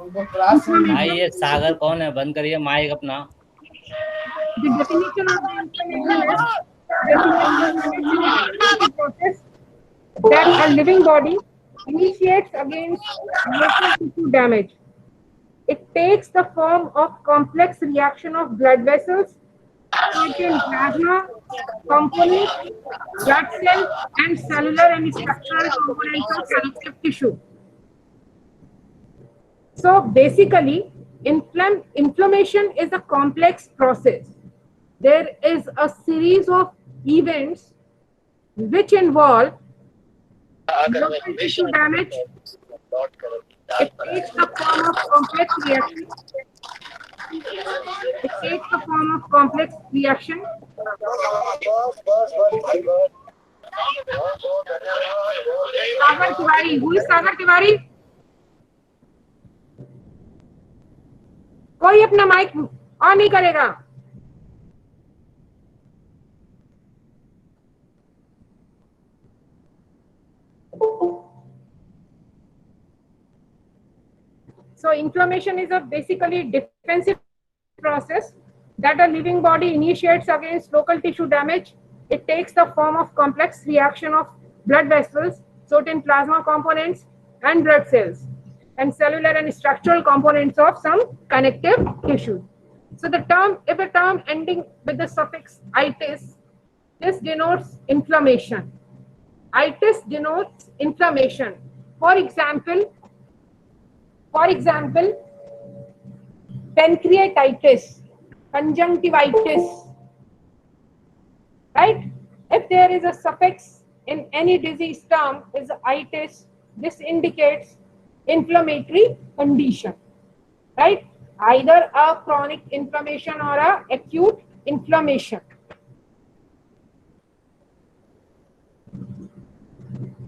भाई Inflammation. ये सागर कौन है? बंद करिए माइक अपना। The definition of the inflammation is inflammation is an inflammatory process that a living body initiates against local tissue damage. It takes the form of complex reaction of blood vessels, certain plasma components, blood cells, and cellular and structural components of connective tissue. So basically, inflammation is a complex process. There is a series of events which involve local tissue damage. It takes the form of complex reaction. It takes the form of complex reaction. Sagar Tiwari, who is Sagar Tiwari? कोई अपना mic on नहीं करेगा. So inflammation is a basically defensive process that a living body initiates against local tissue damage. It takes the form of complex reaction of blood vessels, certain plasma components, and blood cells, and cellular and structural components of some connective tissue. So the term, if a term ending with the suffix itis, this denotes inflammation. Itis denotes inflammation. For example, pancreatitis, conjunctivitis, right? If there is a suffix in any disease term is itis, this indicates inflammatory condition, right? Either a chronic inflammation or a acute inflammation.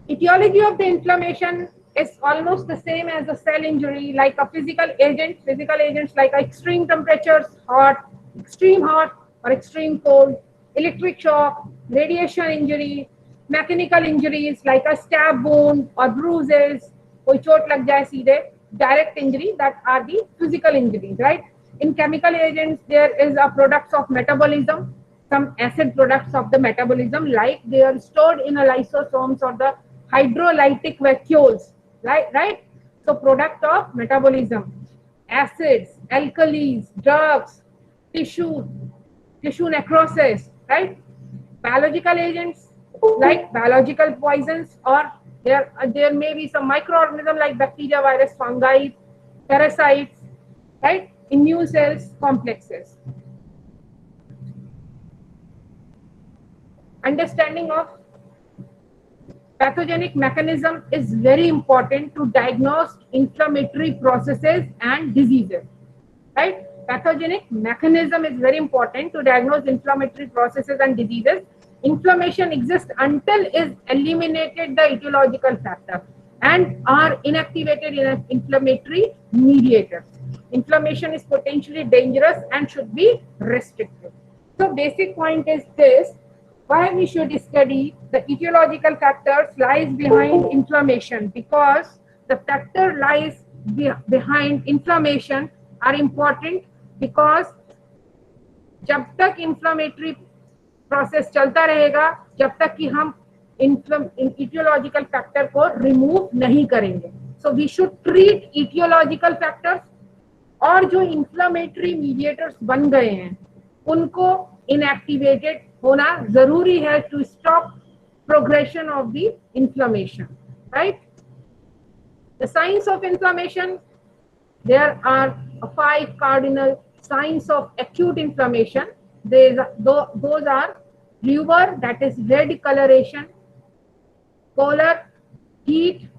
Etiology of the inflammation is almost the same as a cell injury, like a physical agent. Physical agents like extreme temperatures, hot, extreme hot or extreme cold, electric shock, radiation injury, mechanical injuries like a stab wound or bruises, कोई चोट लग जाए सीधे, direct injury, that are the physical injuries, right? In chemical agents, there is a products of metabolism, some acid products of the metabolism, like they are stored in a lysosomes or the hydrolytic vacuoles, right? So product of metabolism, acids, alkalis, drugs, tissue necrosis, right? Biological agents like biological poisons, or there may be some microorganism like bacteria, virus, fungi, parasites, right? Immune cells, complexes. Understanding of pathogenic mechanism is very important to diagnose inflammatory processes and diseases, right? Pathogenic mechanism is very important to diagnose inflammatory processes and diseases. Inflammation exists until is eliminated the etiological factor and are inactivated in inflammatory mediators. Inflammation is potentially dangerous and should be restricted. So basic point is this: why we should study the etiological factors lies behind inflammation, because the factor lies behind inflammation are important, because जब तक inflammatory process चलता रहेगा, जब तक कि हम etiological factor को remove नहीं करेंगे. So we should treat etiological factors, और जो inflammatory mediators बन गए हैं उनको inactivated होना जरूरी है to stop progression of the inflammation, right? The signs of inflammation, there are 5 cardinal signs of acute inflammation. Those are rubor, that is red coloration, color, heat,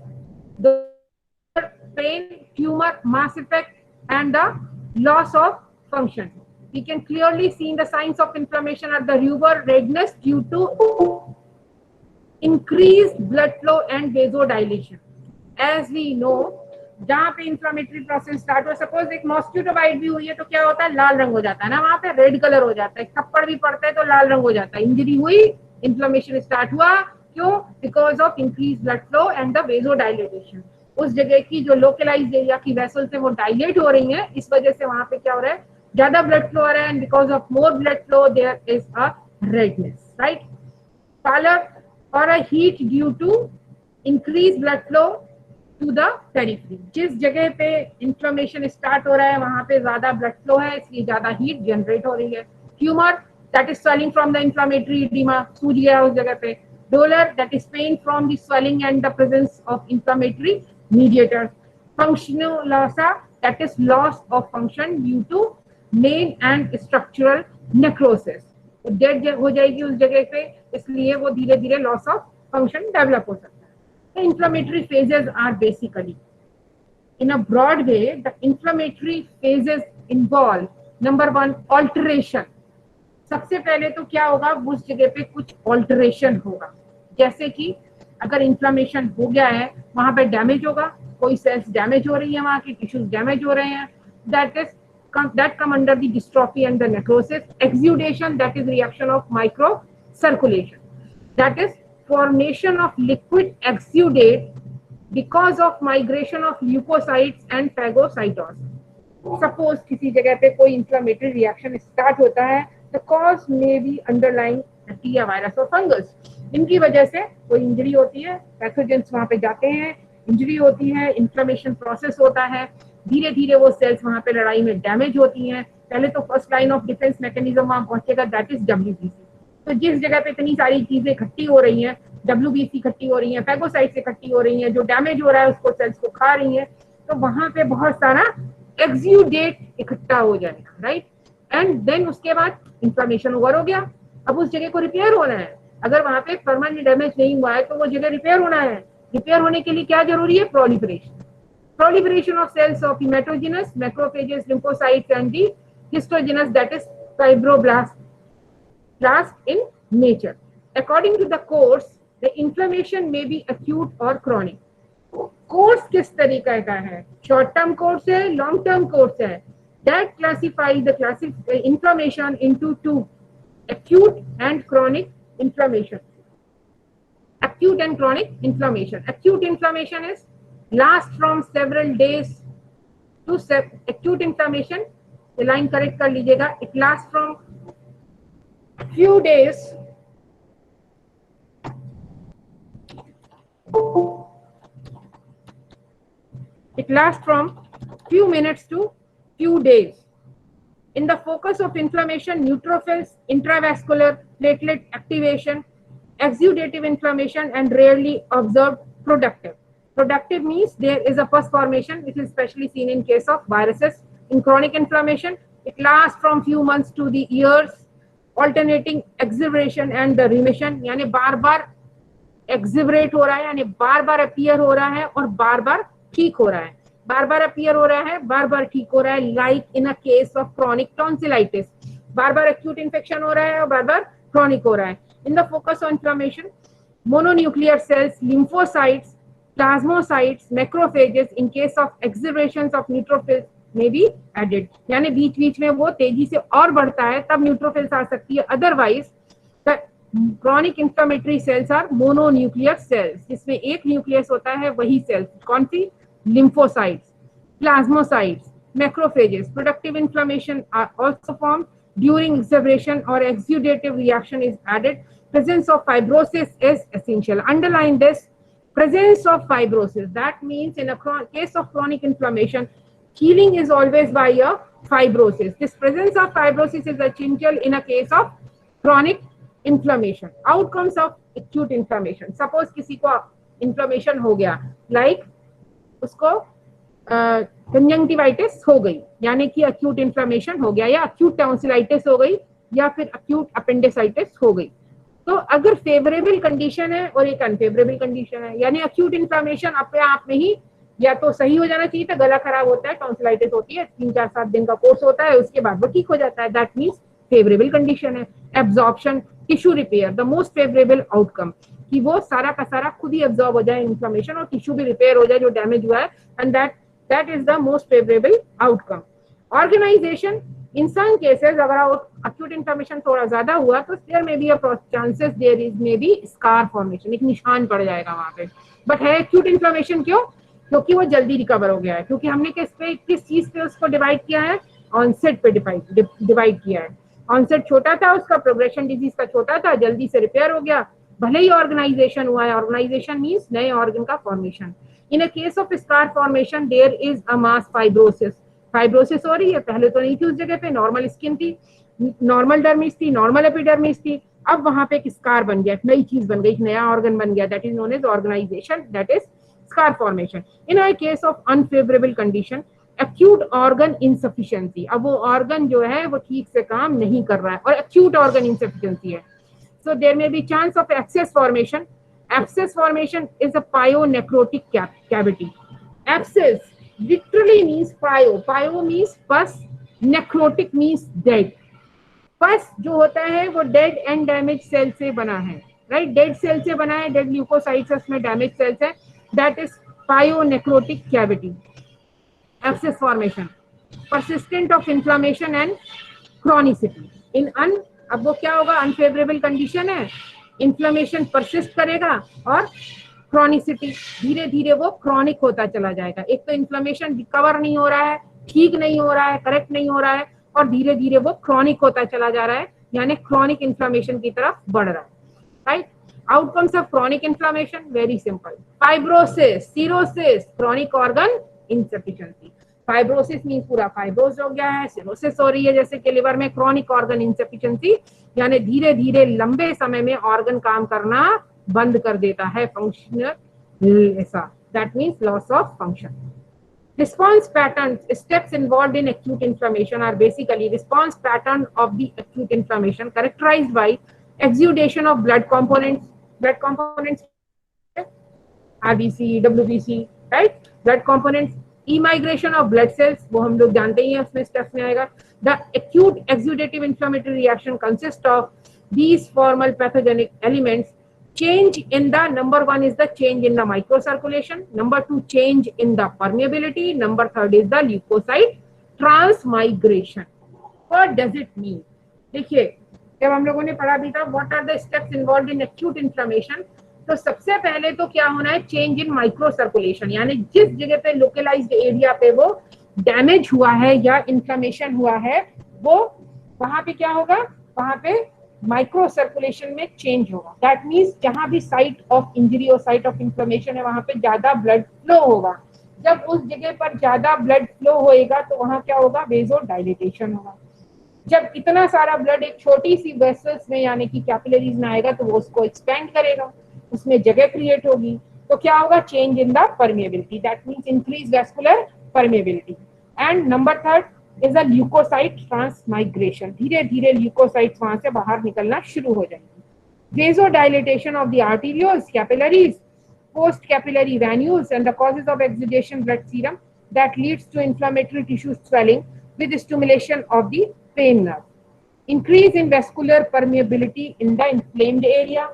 pain, tumor, mass effect, and the loss of function. We can clearly see the signs of inflammation at the rubor redness due to increased blood flow and vasodilation. As we know, जहाँ पे inflammatory process start हो, suppose एक mosquito bite भी हुई है तो क्या होता है, लाल रंग हो जाता है ना, वहां पे रेड कलर हो जाता है. थप्पड़ भी पड़ता है तो लाल रंग हो जाता है. इंजरी हुई, इंफ्लेमेशन स्टार्ट हुआ, क्यों? Because of increase blood flow and the vasodilation. उस जगह की जो लोकलाइज्ड एरिया की वेसल्स है वो डायलेट हो रही हैं, इस वजह से वहां पे क्या हो रहा है, ज्यादा ब्लड फ्लो आ रहा है, and because of more blood flow there is a redness, right. Pallor or a heat due to increased blood flow to the periphery. जिस जगह पे इन्फ्लेमेशन स्टार्ट हो रहा है वहां पे ज्यादा ब्लड फ्लो है, इसलिए ज्यादा हीट जनरेट हो रही है. Tumor, that is swelling from the inflammatory oedema, सूज गया उस जगह पे. Dolor, that is pain from the swelling and the presence of inflammatory mediators. Functio laesa, that is loss of function due to main and structural necrosis. Dead हो जाएगी उस जगह पे, इसलिए वो धीरे धीरे लॉस ऑफ फंक्शन डेवलप हो सकता है. The inflammatory phases are basically, in a broad way, the inflammatory phases involve number one, alteration. सबसे पहले तो क्या होगा, उस जगह पे कुछ ऑल्टरेशन होगा, जैसे कि अगर इन्फ्लेमेशन हो गया है वहां पे डैमेज होगा, कोई सेल्स डैमेज हो रही है, वहां के टिश्यूज डैमेज हो रहे हैं, that come under the dystrophy and the necrosis. Exudation, that is reaction of microcirculation, that is formation of liquid exudate because of migration of leukocytes and phagocytosis. Suppose किसी जगह पे कोई inflammatory reaction start होता है, the cause may be underlying bacteria, virus और fungus. इनकी वजह से कोई इंजरी होती है, पैथोजेंस वहां पे जाते हैं, इंजरी होती है, इन्फ्लेमेशन प्रोसेस होता है, धीरे धीरे वो सेल्स वहां पे लड़ाई में डैमेज होती हैं. पहले तो first line of defence mechanism वहां पहुंचेगा, दैट इज WBC. तो जिस जगह पे इतनी सारी चीजें इकट्ठी हो रही हैं, WBC इकट्ठी हो रही हैं, फैगोसाइट्स इकट्ठी हो रही हैं, जो डैमेज हो रहा है उसको सेल्स को खा रही हैं, तो वहां पे बहुत सारा एक्सुडेट इकट्ठा हो जाएगा, राइट. एंड देन उसके बाद इंफ्लेमेशन ओवर हो गया, अब उस जगह को रिपेयर होना है. अगर वहां पे परमानेंट डैमेज नहीं हुआ है तो वो जगह रिपेयर होना है. रिपेयर होने के लिए क्या जरूरी है, proliferation of cells of hematogenous, macrophages, lymphocytes and the histogenous, that is fibroblast in nature. According to the course, the inflammation may be acute or chronic. Course किस तरीके का है, शॉर्ट टर्म कोर्स है, लॉन्ग टर्म कोर्स है. That classifies the inflammation into two, acute and chronic inflammation. Acute and chronic inflammation. Acute inflammation is last from several days to acute inflammation. ये line correct कर लीजिएगा. It lasts from few days it lasts from few minutes to few days. In the focus of inflammation, neutrophils, intravascular platelet activation, exudative inflammation, and rarely observed productive. Productive means there is a pus formation, which is especially seen in case of viruses. In chronic inflammation, it lasts from few months to the years, alternating exuberation and the remission. यानी बार बार exuberate हो रहा है, यानी बार बार appear हो रहा है और बार बार ठीक हो रहा है, बार बार appear हो रहा है, बार बार ठीक हो रहा है. Like in a case of chronic tonsillitis, bar bar acute infection हो रहा है और बार बार chronic हो रहा है. In the focus on inflammation, mononuclear cells, lymphocytes, plasmocytes, macrophages, in case of exacerbations of neutrophils may be added. यानी बीच बीच में वो तेजी से और बढ़ता है तब न्यूट्रोफिल्स आ सकती है. Otherwise the chronic inflammatory cells are mononuclear cells, जिसमें एक न्यूक्लियस होता है, वही सेल्स कौन सी, lymphocytes, plasmocytes, macrophages. Productive inflammation are also formed during exacerbation or exudative reaction is added. Presence of fibrosis is essential. Underline this, presence of fibrosis. That means in a case of chronic inflammation, healing is always by a fibrosis. This presence of fibrosis is essential in a case of chronic inflammation. Outcomes of acute inflammation. Suppose किसी को inflammation हो गया, like उसको conjunctivitis हो गई, यानी कि acute inflammation हो गया, या acute tonsillitis हो गई, या फिर acute appendicitis हो गई. तो अगर फेवरेबल कंडीशन है और एक अनफेवरेबल कंडीशन है, यानी acute inflammation अपने आप में ही या तो सही हो जाना चाहिए, तो गला खराब होता है, टॉन्सिलाइटिस होती है, 3-4-7 दिन का कोर्स होता है, उसके बाद वो ठीक हो जाता है, दैट मीन्स फेवरेबल कंडीशन है. Absorption, tissue repair, the most favourable outcome, कि वो सारा का सारा खुद ही एब्जॉर्ब हो जाए इन्फ्लेमेशन और टिश्यू भी रिपेयर हो जाए जो डैमेज हुआ है, and that is the most favourable outcome. Organisation, in some cases अगर अक्यूट इन्फ्लेमेशन थोड़ा ज्यादा हुआ तो there may be a chances there is may be scar formation, एक निशान पड़ जाएगा वहां पे. बट है अक्यूट इन्फ्लेमेशन क्यों, क्योंकि वो जल्दी रिकवर हो गया है, क्योंकि हमने किस चीज पे उसको डिवाइड किया है, ऑनसेट पे डिवाइड किया है। ऑनसेट छोटा था उसका, प्रोग्रेशन डिजीज का छोटा था, जल्दी से रिपेयर हो गया, भले ही ऑर्गेनाइजेशन हुआ है। ऑर्गेनाइजेशन मीन्स नए ऑर्गन का formation. In a case of scar formation there is a mass fibrosis. Fibrosis हो रही है, पहले तो नहीं थी उस जगह पे, नॉर्मल स्किन थी, नॉर्मल डर्मिस थी, नॉर्मल एपिडर्मिस थी, अब वहां पे एक स्कार बन गया, एक नई चीज बन गई, एक नया ऑर्गन बन गया, that is known as organisation, that is scar formation. In a case of unfavourable condition, acute organ insufficiency, अब वो ऑर्गन जो है वो ठीक से काम नहीं कर रहा है और एक्यूट ऑर्गन इनसफिशिएंसी है, so there may be chance of abscess formation. Abscess formation is a pionecrotic cavity. Abscess literally means pio means pus, necrotic means dead. पस जो होता है वो डेड एंड डैमेज सेल से बना है, राइट, डेड सेल से बना है, डेड ल्यूकोसाइट्स में डैमेज सेल्स है, that is pyonecrotic cavity. Abscess formation, persistent of inflammation and chronicity in अब वो क्या होगा, अनफेवरेबल कंडीशन है, इन्फ्लेमेशन परसिस्ट करेगा और क्रॉनिसिटी, धीरे धीरे वो क्रॉनिक होता चला जाएगा। एक तो इन्फ्लेमेशन रिकवर नहीं हो रहा है, ठीक नहीं हो रहा है, करेक्ट नहीं हो रहा है, और धीरे धीरे वो क्रॉनिक होता चला जा रहा है, यानी क्रॉनिक इन्फ्लेमेशन की तरफ बढ़ रहा है, right. Outcomes of chronic inflammation very simple, fibrosis, cirrhosis, chronic organ insufficiency. Fibrosis mean पूरा फाइब्रोज हो गया है, सिरोसिस हो रही है जैसे कि लिवर में, क्रॉनिक ऑर्गन इनसफिशिएंसी यानी धीरे धीरे लंबे समय में ऑर्गन काम करना बंद कर देता है, फंक्शनल ऐसा, that means loss of function. Response patterns, steps involved in acute inflammation are basically response pattern of the acute inflammation characterized by exudation of blood components, RBC, WBC, right, blood components, immigration of blood cells, वो हम लोग जानते ही हैं, उसमें steps में आएगा। The acute exudative inflammatory reaction consists of these formal pathogenic elements. Change in the, number one is the change in the microcirculation, number two change in the permeability, number third is the leukocyte transmigration. What does it mean? देखिए, जब हम लोगों ने पढ़ा भी था what are the steps involved in acute inflammation, तो सबसे पहले तो क्या होना है, चेंज इन माइक्रो सर्कुलेशन, यानी जिस जगह पे लोकलाइज्ड एरिया पे वो डैमेज हुआ है या इन्फ्लेमेशन हुआ है, वो वहां पे क्या होगा, वहां पे माइक्रो सर्कुलेशन में चेंज होगा। दैट मीन्स जहां भी साइट ऑफ इंजरी और साइट ऑफ इन्फ्लेमेशन है वहां पे ज्यादा ब्लड फ्लो होगा। जब उस जगह पर ज्यादा ब्लड फ्लो होएगा तो वहां क्या होगा, वेजो डायलेटेशन होगा। जब इतना सारा ब्लड एक छोटी सी वेसल्स में यानी कि कैपिलरीज में आएगा तो वो उसको एक्सपेंड करेगा, उसमें जगह क्रिएट होगी, तो क्या होगा, change in the permeability, that means increase vascular permeability. And number third is a leukocyte transmigration, धीरे धीरे ल्यूकोसाइट्स वहां से बाहर निकलना शुरू हो जाएंगे। Vasodilatation of the arterioles, capillaries, post capillary venules and the causes of exudation blood serum that leads to inflammatory tissue swelling with stimulation of the pain nerve. Increase in vascular permeability in the inflamed area,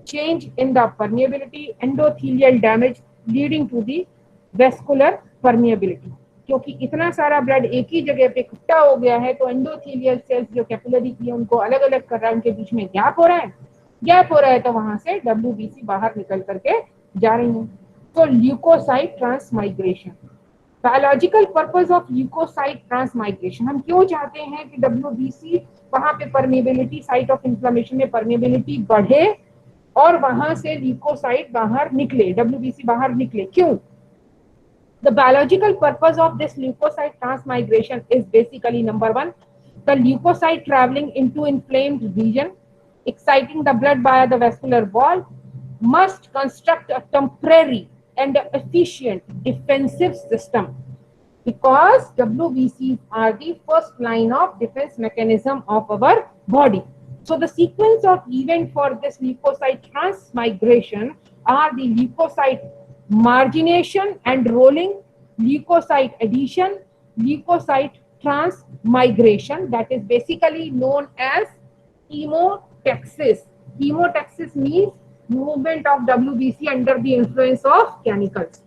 change in the permeability, endothelial damage leading to the vascular permeability. क्योंकि इतना सारा blood एक ही जगह पे इकट्ठा हो गया है तो एंडोथेलियल सेल्स जो कैपिलरी की है उनको अलग अलग कर रहा है, उनके बीच में गैप हो रहा है, तो वहां से WBC बाहर निकल करके जा रही है। तो leukocyte transmigration, biological purpose of leukocyte transmigration, हम क्यों चाहते हैं कि WBC वहां पे परमेबिलिटी, साइट ऑफ इन्फ्लेमेशन में परमेबिलिटी बढ़े और वहां से ल्यूकोसाइट बाहर निकले, WBC बाहर निकले, क्यों? The biological purpose of this leukocyte transmigration is basically number one, the leukocyte traveling into inflamed region, exciting the blood via the vascular wall, must construct a temporary and efficient defensive system because WBCs are the first line of defense mechanism of our body. So the sequence of event for this leukocyte transmigration are the leukocyte margination and rolling, leukocyte adhesion, leukocyte transmigration, that is basically known as chemotaxis. Chemotaxis means movement of WBC under the influence of chemicals,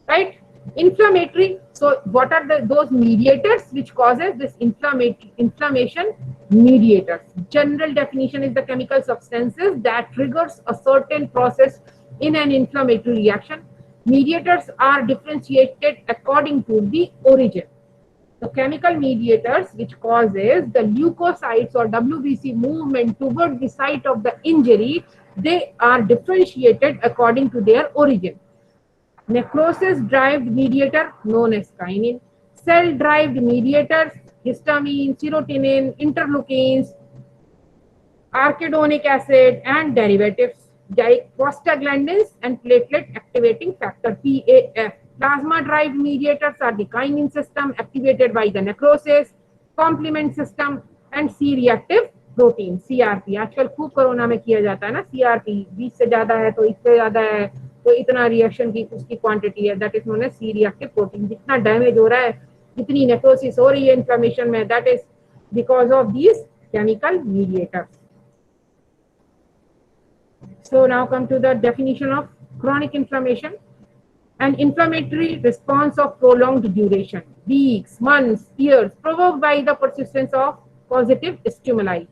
right? Inflammatory, so what are those mediators which causes this inflammation? Mediators, general definition is the chemical substances that triggers a certain process in an inflammatory reaction. Mediators are differentiated according to the origin. The chemical mediators which causes the leukocytes or WBC movement toward the site of the injury, they are differentiated according to their origin. Necrosis-derived mediator known as kinin, cell-derived mediators, histamine, serotonin, interleukins, arachidonic acid, and derivatives like prostaglandins and platelet activating factor PAF. Plasma-derived mediators are the kinin system activated by the necrosis, complement system, and C-reactive protein CRP. आजकल खूब corona में किया जाता है ना CRP, 20 से ज्यादा है तो इससे ज्यादा है तो इतना रिएक्शन की उसकी क्वांटिटी है, that is known as C-reactive protein. जितना डैमेज हो रहा है, जितनी नेक्रोसिस हो रही है इन्फ्लेमेशन में, that is because of these chemical mediators. So now come to the definition of chronic inflammation. An inflammatory response of prolonged duration, weeks, months, years, provoked by the persistence of causative stimuli.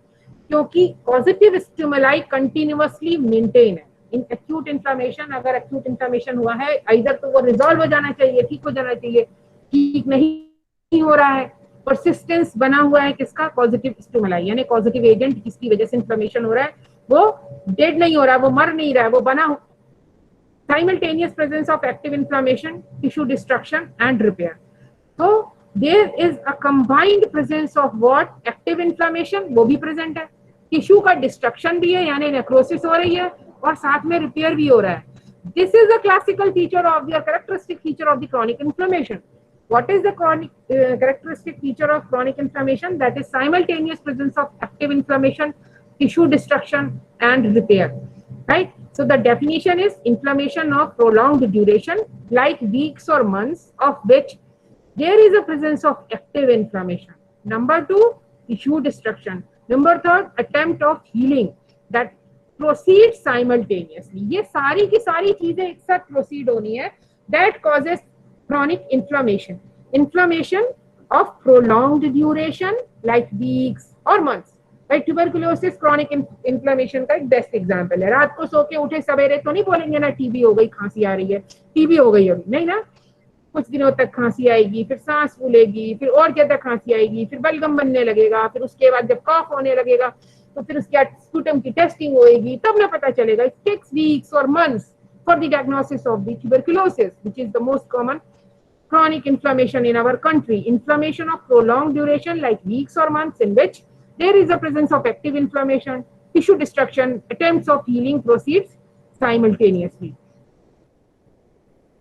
क्योंकि causative stimuli continuously maintain है. In acute inflammation, अगर acute inflammation हुआ है, either तो वो resolve हो जाना चाहिए, ठीक हो जाना चाहिए, ठीक नहीं हो रहा है, persistence बना हुआ है किसका? causative stimuli, यानी causative agent जिसकी वजह से inflammation हो रहा है, वो dead नहीं हो रहा है, वो मर नहीं रहा है, वो बना simultaneous presence of active inflammation, tissue destruction and repair. So there is a combined presence of what? Active inflammation, वो भी present है, tissue का destruction भी है यानी necrosis हो रही है और साथ में repair भी हो रहा है. This is a classical feature of the characteristic feature of the chronic inflammation. What is the chronic characteristic feature of chronic inflammation? That is simultaneous presence of active inflammation, tissue destruction and repair. Right? So the definition is inflammation of prolonged duration, like weeks or months, of which there is a presence of active inflammation. Number 2, tissue destruction. Number 3, attempt of healing that proceeds simultaneously. ये सारी की सारी चीजें एक साथ proceed होनी है. That causes chronic inflammation. Inflammation of prolonged duration, like weeks or months. Right, tuberculosis chronic inflammation का एक बेस्ट एग्जांपल है. रात को सो के उठे सवेरे तो नहीं बोलेंगे ना टीबी हो गई, खांसी आ रही है, टीबी हो गई अभी नहीं ना, कुछ दिनों तक खांसी आएगी, फिर सांस फूलेगी, फिर और ज्यादा खांसी आएगी, फिर बलगम बनने लगेगा, फिर उसके बाद जब कॉफ होने लगेगा तो फिर उसके बाद स्पूटम की टेस्टिंग होएगी, तब ना पता चलेगा. इट टेक्स वीक्स और months for the diagnosis of the tuberculosis, which is the most common chronic inflammation in our country. Inflammation of prolonged duration, like weeks or months, in which there is a presence of active inflammation, tissue destruction, attempts of healing proceeds simultaneously.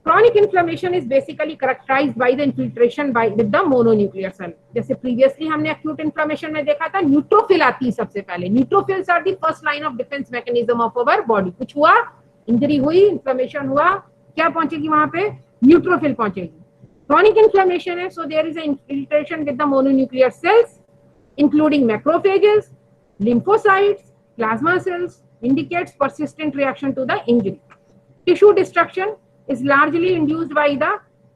Chronic inflammation is basically characterized by the infiltration with the mononuclear cell. जैसे previously हमने acute inflammation में देखा था, neutrophil आती है सबसे पहले. Neutrophils are the first line of defense mechanism of our body. कुछ हुआ, इंजरी हुई, inflammation हुआ, क्या पहुंचेगी वहां पे? न्यूट्रोफिल पहुंचेगी. Chronic inflammation है, so there is an infiltration with the mononuclear cells, including macrophages, lymphocytes, plasma cells, indicates persistent reaction to the injury. Tissue destruction is largely induced by the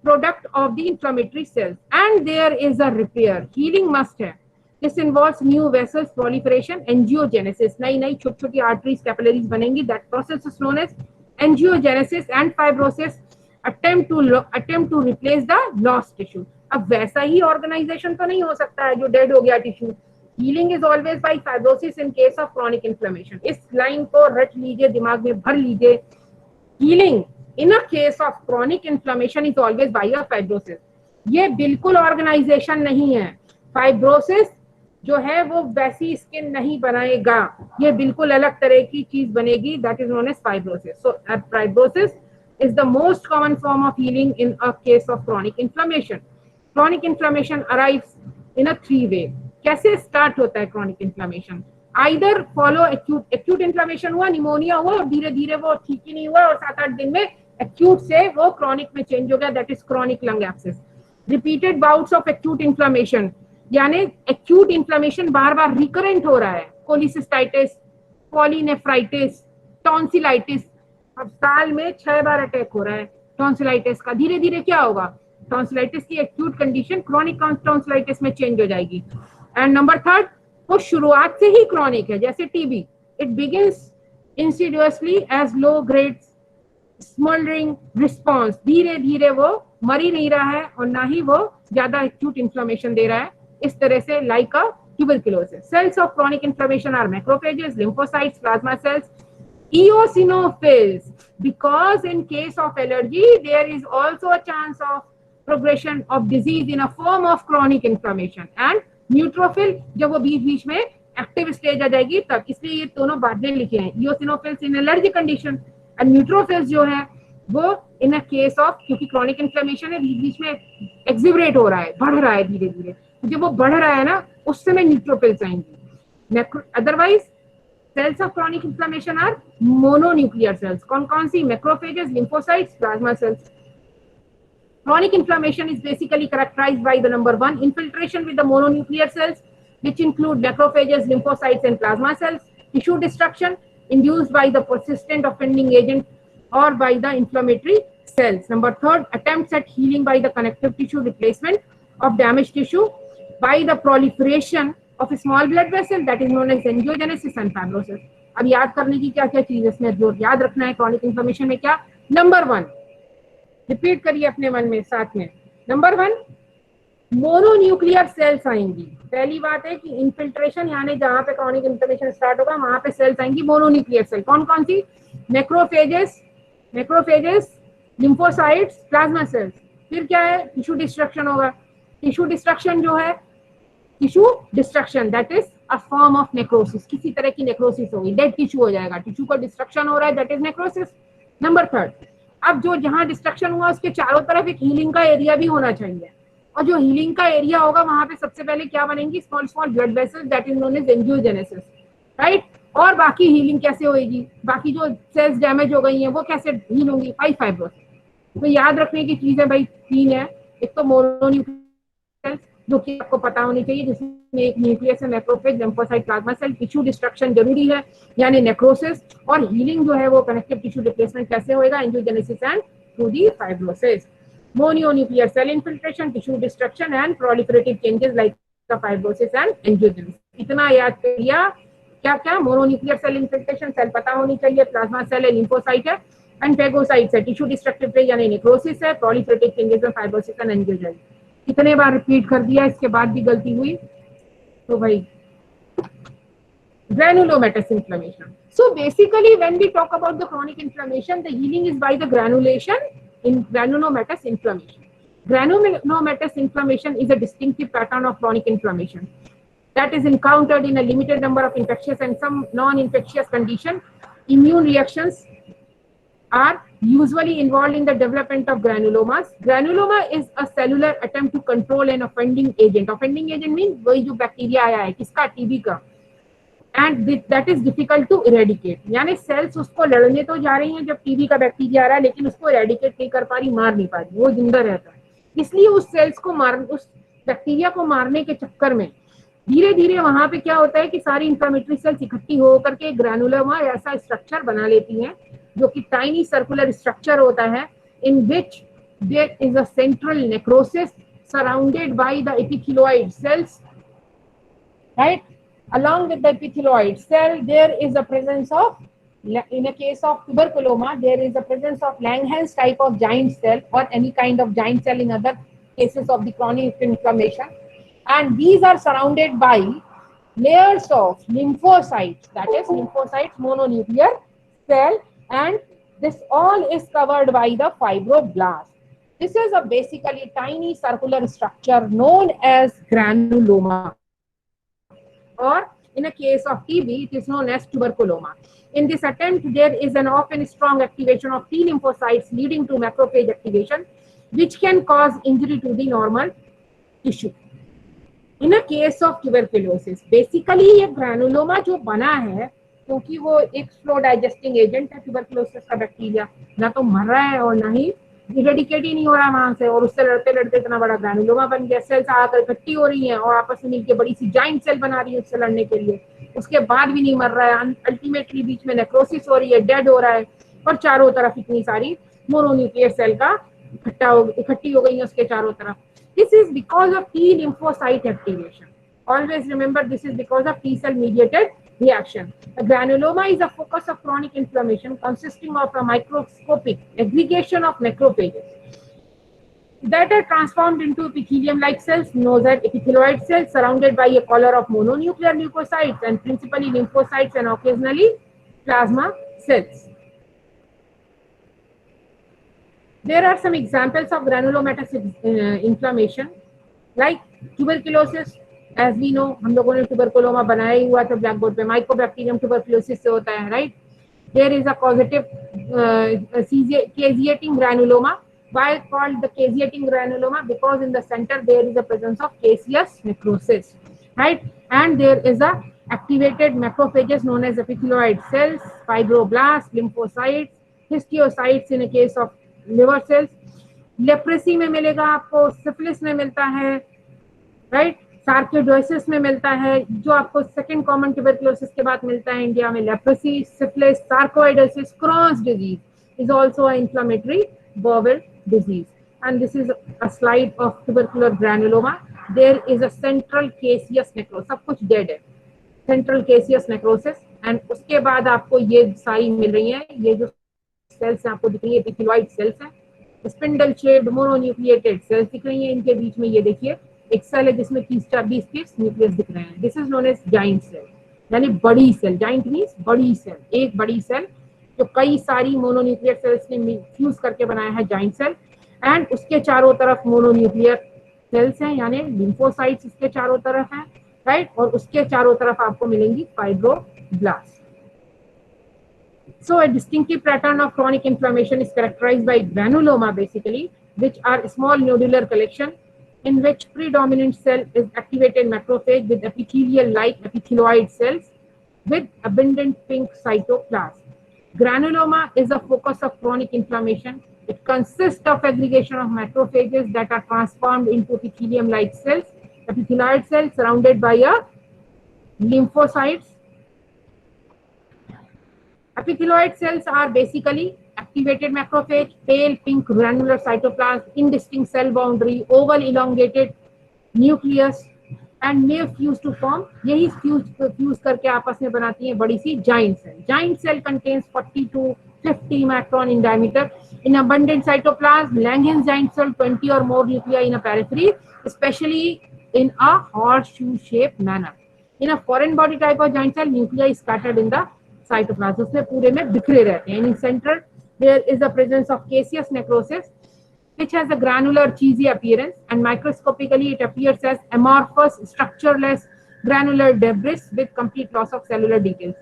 product of the inflammatory cells, and there is a repair. Healing must have. This involves new vessels proliferation, angiogenesis. नई छोटी arteries, capillaries बनेंगी. That process is known as angiogenesis, and fibrosis, attempt to replace the lost tissue. अब वैसा ही organisation तो नहीं हो सकता है जो डेड हो गया tissue. Healing is always by fibrosis in case of chronic inflammation. इस लाइन को रट लीजिए, दिमाग में भर लीजिए. Healing in a case of chronic inflammation is always by a fibrosis. ये बिल्कुल ऑर्गेनाइजेशन नहीं है. फाइब्रोसिस जो है वो वैसी स्किन नहीं बनाएगा, ये बिल्कुल अलग तरह की चीज बनेगी. That is known as fibrosis. So fibrosis is the most common form of healing in a case of chronic inflammation. Chronic inflammation arrives in a 3 way. कैसे स्टार्ट होता है chronic inflammation? Either follow acute inflammation हुआ, pneumonia हुआ और धीरे धीरे वो ठीक ही नहीं हुआ और 7-8 दिन में acute से वो chronic में चेंज हो गया, that is chronic lung abscess. Repeated bouts of acute inflammation, यानी acute inflammation बार बार recurrent हो रहा है. cholecystitis, polynephritis, tonsillitis. अब साल में 6 बार अटैक हो रहा है टॉन्सिलाइटिस का. धीरे धीरे क्या होगा? टॉन्सिलाइटिस की एक्यूट कंडीशन क्रॉनिक टॉन्सिलाइटिस में चेंज हो जाएगी. एंड नंबर 3, वो शुरुआत से ही क्रॉनिक है, जैसे TB. It begins insidiously as low grade smouldering response, धीरे धीरे वो मर ही नहीं रहा है और ना ही वो ज्यादा एक्यूट इन्फ्लेमेशन दे रहा है, इस तरह से like a tuberculosis. Cells of chronic inflammation are macrophages, lymphocytes, plasma cells, eosinophils. Because in case of allergy, there is also a chance of progression of disease in a form of chronic inflammation. And neutrophil, जब वो बीच बीच में active stage आ जाएगी तब, इसलिए ये दोनों बाद में लिखे हैं. eosinophils in allergic condition and neutrophils जो है वो इन अ केस ऑफ, क्योंकि क्रॉनिक इन्फ्लेमेशन है, बीच बीच में एक्सिबरेट हो रहा है, बढ़ रहा है धीरे धीरे, जब वो बढ़ रहा है ना उस समय न्यूट्रोफिल्स आएंगी. Otherwise cells of chronic inflammation are mononuclear cells. कौन कौन सी? Macrophages, lymphocytes, plasma cells. Chronic inflammation is basically characterized by the number one, infiltration with the mononuclear cells, which include macrophages, lymphocytes, and plasma cells. Tissue destruction induced by the persistent offending agent or by the inflammatory cells. Number third, attempts at healing by the connective tissue, replacement of damaged tissue by the proliferation of a small blood vessel, that is known as angiogenesis and fibrosis. अब याद करने की क्या क्या चीज इसमें जो याद रखना है chronic inflammation में क्या? नंबर वन, रिपीट करिए अपने मन में साथ में. नंबर वन, मोनोन्यूक्लियर सेल्स आएंगी. पहली बात है कि इन्फिल्ट्रेशन, यानी जहां पे क्रॉनिक इन्फ्लेमेशन स्टार्ट होगा वहां पे सेल्स आएंगी मोनोन्यूक्लियर सेल. कौन कौन सी? Macrophages, lymphocytes, plasma cells. फिर क्या है? टिश्यू डिस्ट्रक्शन होगा. टिश्यू डिस्ट्रक्शन जो है, tissue destruction that is a form of necrosis. किसी तरह की नेक्रोसिस होगी, डेड टिश्यू हो जाएगा, टिश्यू का डिस्ट्रक्शन हो रहा है, that is necrosis. Number third, अब जो जहां डिस्ट्रक्शन हुआ उसके चारों तरफ एक हीलिंग का एरिया भी होना चाहिए, और जो हीलिंग का एरिया होगा वहां पे सबसे पहले क्या बनेंगी? Small small blood vessels, that is known as angiogenesis, right. और बाकी हीलिंग कैसे होगी? बाकी जो सेल्स डैमेज हो गई हैं वो कैसे हील होंगी? फाइब्रोसिस. तो याद रखने की चीज है भाई, तीन है. एक तो मोनोन्यूक्लियर सेल्स जो कि आपको पता होनी चाहिए, जिसमें एक न्यूक्लियस है, macrophage, lymphocyte, plasma cell. Tissue destruction जरूरी है यानी नेक्रोसिस, और हीलिंग जो है वो कनेक्टिव टिश्यू रिप्लेसमेंट कैसे होएगा? Angiogenesis and through the fibrosis. Mononuclear cell infiltration, tissue destruction and proliferative changes like the fibrosis and angiogenesis. इतना याद करिए. क्या क्या? मोनोन्यूक्लियर सेल इन्फिल्ट्रेशन, सेल पता होनी चाहिए, प्लाज्मा सेल है, लिम्फोसाइट है, एंड फेगोसाइट्स है, टिश्यू डिस्ट्रक्टिव फेज यानी नेक्रोसिस है, प्रोलिफरेटिव चेंजेस में फाइब्रोसिस एंड एंजियोजेनेसिस. कितने बार रिपीट कर दिया, इसके बाद भी गलती हुई तो भाई. Granulomatous inflammation. So basically when we talk about the chronic inflammation, the healing is by the granulation in granulomatous inflammation. Granulomatous inflammation is a distinctive pattern of chronic inflammation that is encountered in a limited number of infectious and some non-infectious conditions. Immune reactions are usually involved in the development of granulomas. Granuloma is a cellular attempt to control an offending agent. Offending agent means वही जो bacteria आया है, किसका? TB का. And that is difficult to eradicate, यानी cells उसको लड़ने तो जा रही हैं जब टीबी का बैक्टीरिया आ रहा है, लेकिन उसको इरेडिकेट नहीं कर पा रही, मार नहीं पा रही, वो जिंदा रहता है. इसलिए उस सेल्स को उस बैक्टीरिया को मारने के चक्कर में धीरे धीरे वहां पे क्या होता है कि सारी इंफ्लेमेटरी सेल्स इकट्ठी होकर के ग्रैनुलोमा ऐसा स्ट्रक्चर बना लेती हैं जो कि टाइनी सर्कुलर स्ट्रक्चर होता है, in which there is a central necrosis surrounded by the epithelioid cells, right. Along with the epithelioid cell, there is a presence of, in a case of tuberculoma, there is a presence of Langerhans type of giant cell or any kind of giant cell in other cases of the chronic inflammation. And these are surrounded by layers of lymphocytes, that is lymphocytes, mononuclear cell, and this all is covered by the fibroblast. This is a basically tiny circular structure known as granuloma. Or in a case of TB, it is known as tuberculoma. In this attempt, there is an often strong activation of T lymphocytes leading to macrophage activation, which can cause injury to the normal tissue. In a case of tuberculosis, basically ये granuloma जो बना है क्योंकि वो एक slow digesting agent है, tuberculosis का bacteria ना तो मर रहा है और ना ही इरेडिकेट ही नहीं हो रहा वहां से, और उससे लड़ते लड़ते इतना बड़ा ग्रैनुलोमा बन गया. सेल्स आकर इकट्ठी हो रही हैं और आपस में मिलकर बड़ी सी जाइंट सेल बना रही है उससे लड़ने के लिए, उसके बाद भी नहीं मर रहा है. अल्टीमेटली बीच में नेक्रोसिस हो रही है, डेड हो रहा है, और चारों तरफ इतनी सारी मोनोन्यूक्लियर सेल का इकट्ठी हो गई है उसके चारों तरफ. This is because of T lymphocyte activation. Always remember this is because of T cell mediated reaction. A granuloma is a focus of chronic inflammation consisting of a microscopic aggregation of macrophages that are transformed into epithelium-like cells known as epithelioid cells surrounded by a collar of mononuclear leukocytes and principally lymphocytes and occasionally plasma cells. There are some examples of granulomatous inflammation like tuberculosis. As we know, हम लोगों ने tuberculoma बनाया ही हुआ था black board पे. Mycobacterium tuberculosis से होता है, right? There is a causative caseating granuloma. Why called the caseating granuloma? Because in the center there is a presence of caseous necrosis, right? And there is a activated macrophages known as epithelioid cells, fibroblasts, lymphocytes, histiocytes in a case of liver cells. Leprosy में मिलेगा आपको, syphilis में मिलता है, right, sarcoidosis में मिलता है, जो आपको सेकंड कॉमन ट्यूबरकुलोसिस के बाद मिलता है इंडिया में. Leprosy, syphilis, sarcoidosis, Crohn's disease is also a inflammatory bowel disease. And this is a slide of tubercular granuloma. There is a central caseous necrosis, सब कुछ dead है, central caseous necrosis. and उसके बाद आपको ये सारी मिल रही हैं, ये जो सेल्स आपको दिख रही है epithelioid cells हैं, स्पिंडल शेप्ड मोनोन्यूक्लिएटेड सेल्स दिख रही हैं. इनके बीच में ये देखिए एक सेल है जिसमें 30-40 न्यूक्लियस दिख रहे हैं. This is known as giant cell, यानी बड़ी सेल. जाइंट मींस बड़ी सेल, एक बड़ी सेल जो कई सारी मोनोन्यूक्लियर सेल्स ने फ्यूज करके बनाया है जाइंट सेल. एंड उसके चारों तरफ मोनोन्यूक्लियर सेल्स हैं, यानी लिम्फोसाइट्स इसके चारों तरफ हैं, राइट. और उसके चारों तरफ आपको मिलेंगी fibroblast. So a distinctive pattern of chronic inflammation is characterized by granuloma basically, which are small nodular collection in which predominant cell is activated macrophage with epithelial-like epithelioid cells with abundant pink cytoplasm. Granuloma is a focus of chronic inflammation. It consists of aggregation of macrophages that are transformed into epithelium-like cells, epithelioid cells surrounded by a lymphocytes. Epithelioid cells are basically activated macrophage, pale pink granular cytoplasm, indistinct cell boundary, oval elongated nucleus, and may fuse to form. यही fuse करके आपस में बनाती हैं बड़ी सी giant cell. Giant cell contains 40 to 50 micron in diameter. In abundant cytoplasm, Langerhans giant cell 20 or more nuclei in a periphery, especially in a horseshoe-shaped manner. In a foreign body type of giant cell, nuclei scattered in the cytoplasm, उसमें पूरे में बिखरे रहते हैं. In center there is the presence of caseous necrosis which has a granular cheesy appearance, and microscopically it appears as amorphous structureless granular debris with complete loss of cellular details.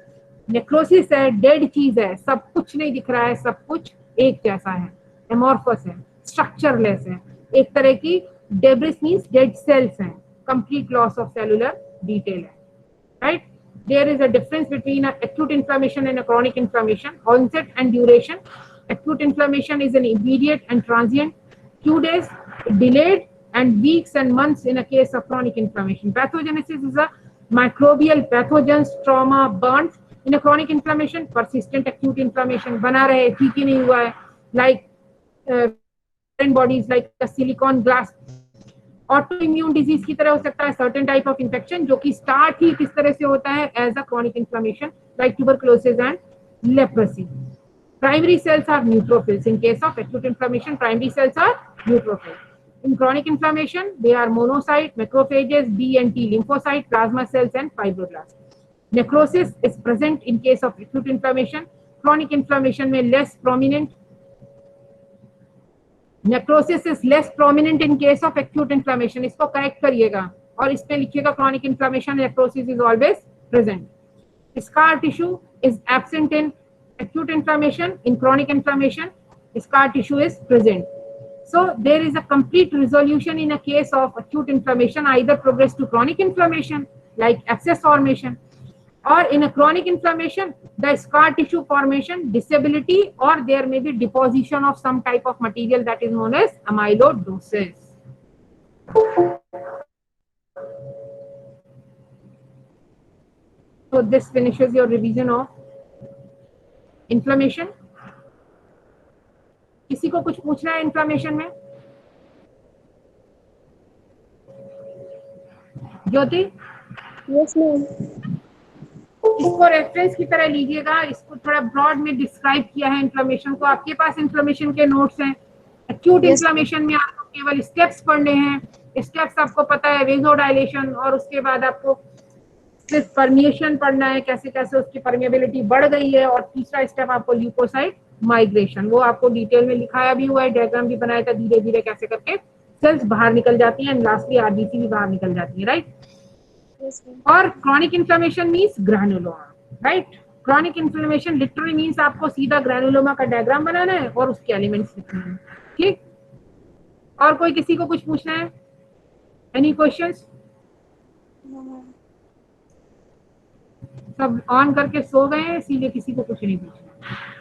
Necrosis है, dead चीज है, सब कुछ नहीं दिख रहा है, सब कुछ एक जैसा है, amorphous है, structureless है, एक तरह की debris means dead cells हैं, complete loss of cellular detail है, right. There is a difference between an acute inflammation and a chronic inflammation. Onset and duration. Acute inflammation is an immediate and transient, few days, delayed, and weeks and months in a case of chronic inflammation. Pathogenesis is a microbial pathogens, trauma, burns. In a chronic inflammation, persistent acute inflammation बना रहे, ठीक ही नहीं हुआ है, like foreign bodies like a silicon glass. Auto immune disease की तरह हो सकता है, सर्टेन टाइप ऑफ इंफेक्शन जो कि स्टार्ट ही किस तरह से होता है, as a chronic inflammation like tuberculosis and leprosy. Primary cells are neutrophils. In case of acute inflammation, primary cells are neutrophils. In chronic inflammation they are monocyte, macrophages, B and T lymphocyte, plasma cells and fibroblast. Necrosis is present in case of acute inflammation. Chronic inflammation में less prominent. Necrosis is less prominent in case of acute inflammation. इसको correct करिएगा और इसमें लिखिएगा chronic inflammation, necrosis is always present. Scar tissue is absent in acute inflammation. In chronic inflammation, scar tissue is present. So there is a complete resolution in a case of acute inflammation, either progress to chronic inflammation like abscess formation, or in a chronic inflammation the scar tissue formation, disability, or there may be deposition of some type of material that is known as amyloidosis. So this finishes your revision of inflammation. किसी को कुछ पूछना है inflammation में? Jyoti? Yes ma'am. इसको reference की तरह लीजिएगा, इसको थोड़ा ब्रॉड में डिस्क्राइब किया है इन्फ्लेमेशन को। आपके पास इन्फ्लेमेशन के नोट्स हैं। एक्यूट इन्फ्लेमेशन में आपको केवल स्टेप्स पढ़ने हैं, स्टेप्स आपको पता है, वेजोडाइलेशन, और उसके बाद आपको सिर्फ परमिएशन पढ़ना है, कैसे कैसे उसकी परमिएबिलिटी बढ़ गई है, और तीसरा स्टेप आपको ल्यूकोसाइट माइग्रेशन, वो आपको डिटेल में लिखाया भी हुआ है, डायग्राम भी बनाया था, धीरे धीरे कैसे करके सेल्स बाहर निकल जाती हैं, लास्टली आरबीसी भी बाहर निकल जाती है, राइट। और chronic inflammation means granuloma, right. Chronic inflammation literally means आपको सीधा ग्रैनुलोमा का डायग्राम बनाना है और उसके एलिमेंट्स लिखने हैं, ठीक। और कोई किसी को कुछ पूछना है? Any questions? सब ऑन करके सो गए हैं, इसीलिए किसी को कुछ नहीं पूछना।